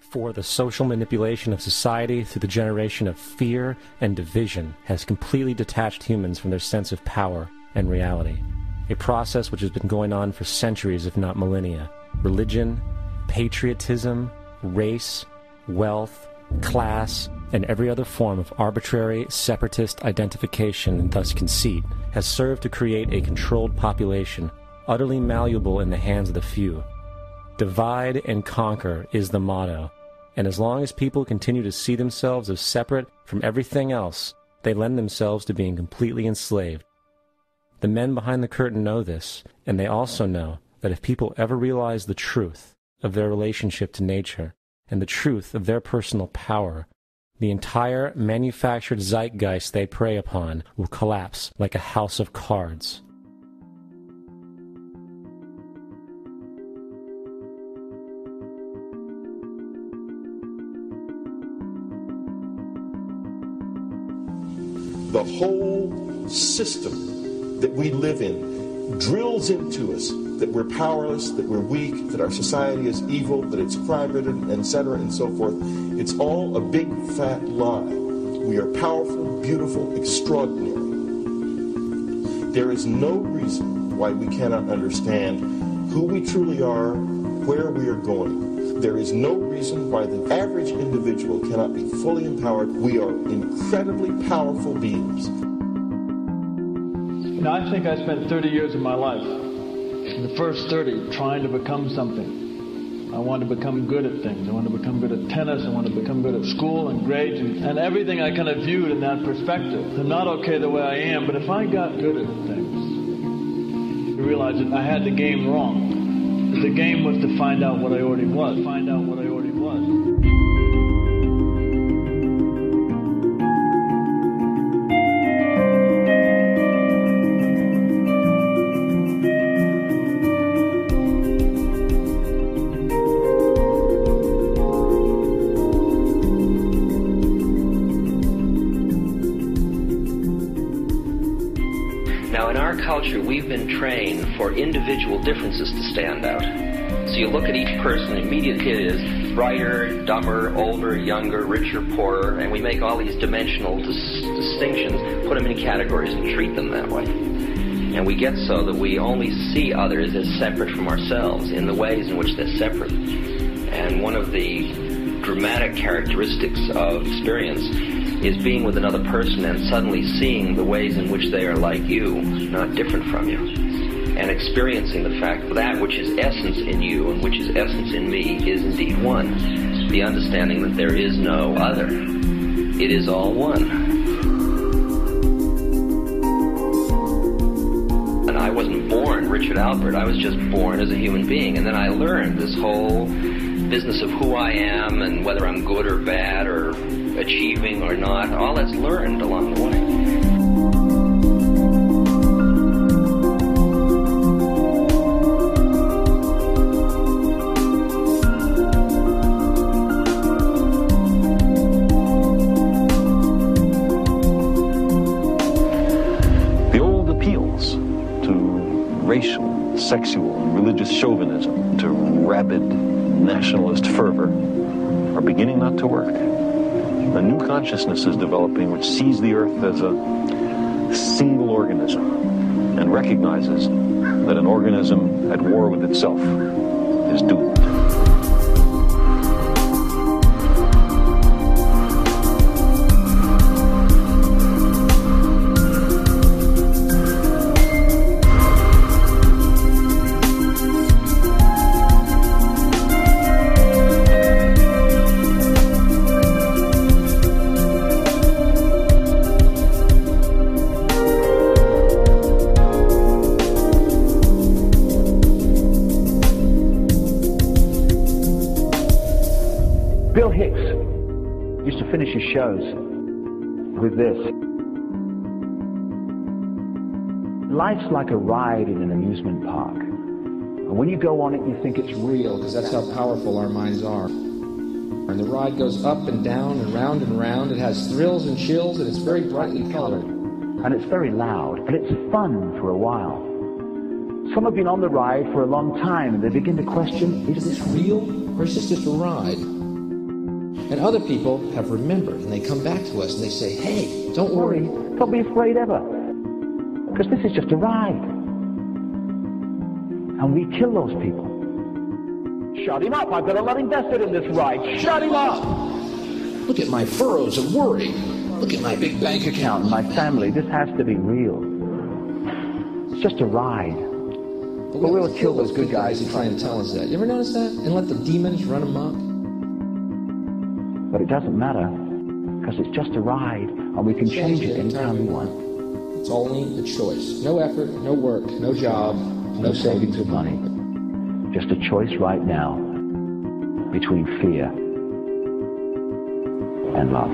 For the social manipulation of society through the generation of fear and division has completely detached humans from their sense of power and reality, a process which has been going on for centuries if not millennia. Religion, patriotism, race, wealth, class, and every other form of arbitrary, separatist identification and thus conceit has served to create a controlled population, utterly malleable in the hands of the few. Divide and conquer is the motto, and as long as people continue to see themselves as separate from everything else, they lend themselves to being completely enslaved. The men behind the curtain know this, and they also know that if people ever realize the truth of their relationship to nature and the truth of their personal power, the entire manufactured zeitgeist they prey upon will collapse like a house of cards. The whole system that we live in drills into us that we're powerless, that we're weak, that our society is evil, that it's crime-ridden, etc., and so forth. It's all a big, fat lie. We are powerful, beautiful, extraordinary. There is no reason why we cannot understand who we truly are, where we are going. There is no reason why the average individual cannot be fully empowered. We are incredibly powerful beings. You know, I think I spent 30 years of my life, in the first 30, trying to become something. I wanted to become good at things. I wanted to become good at tennis. I wanted to become good at school and grades and everything I kind of viewed in that perspective. I'm not okay the way I am, but if I got good at things, you realize that I had the game wrong. The game was to find out what I already was. Find out what I already was. Now, in our culture, we've been trained for individual differences to stand out. So you look at each person, immediately it is brighter, dumber, older, younger, richer, poorer, and we make all these dimensional distinctions, put them in categories and treat them that way. And we get so that we only see others as separate from ourselves in the ways in which they're separate. And one of the dramatic characteristics of experience is being with another person and suddenly seeing the ways in which they are like you, not different from you, and experiencing the fact that that which is essence in you and which is essence in me is indeed one. The understanding that there is no other. It is all one. And I wasn't born Richard Albert. I was just born as a human being. And then I learned this whole business of who I am and whether I'm good or bad or achieving or not. All that's learned along the way. Racial, sexual, and religious chauvinism to rabid nationalist fervor are beginning not to work. A new consciousness is developing which sees the earth as a single organism and recognizes that an organism at war with itself is doomed. Shows with this. Life's like a ride in an amusement park. And when you go on it, you think it's real, because that's how powerful our minds are. And the ride goes up and down and round and round. It has thrills and chills, and it's very brightly colored. And it's very loud, and it's fun for a while. Some have been on the ride for a long time, and they begin to question, is this real, or is this just a ride? And other people have remembered, and they come back to us and they say, hey, don't worry. Don't be afraid ever. Because this is just a ride. And we kill those people. Shut him up. I've got a lot invested in this ride. Shut him up. Look at my furrows of worry. Look at my big bank account. My family, this has to be real. It's just a ride. But we'll kill those good guys who try and tell us that. You ever notice that? And let the demons run amok? But it doesn't matter, because it's just a ride, and we can change it anytime we want. It's only a choice. No effort, no work, no job, no savings of money. Just a choice right now between fear and love.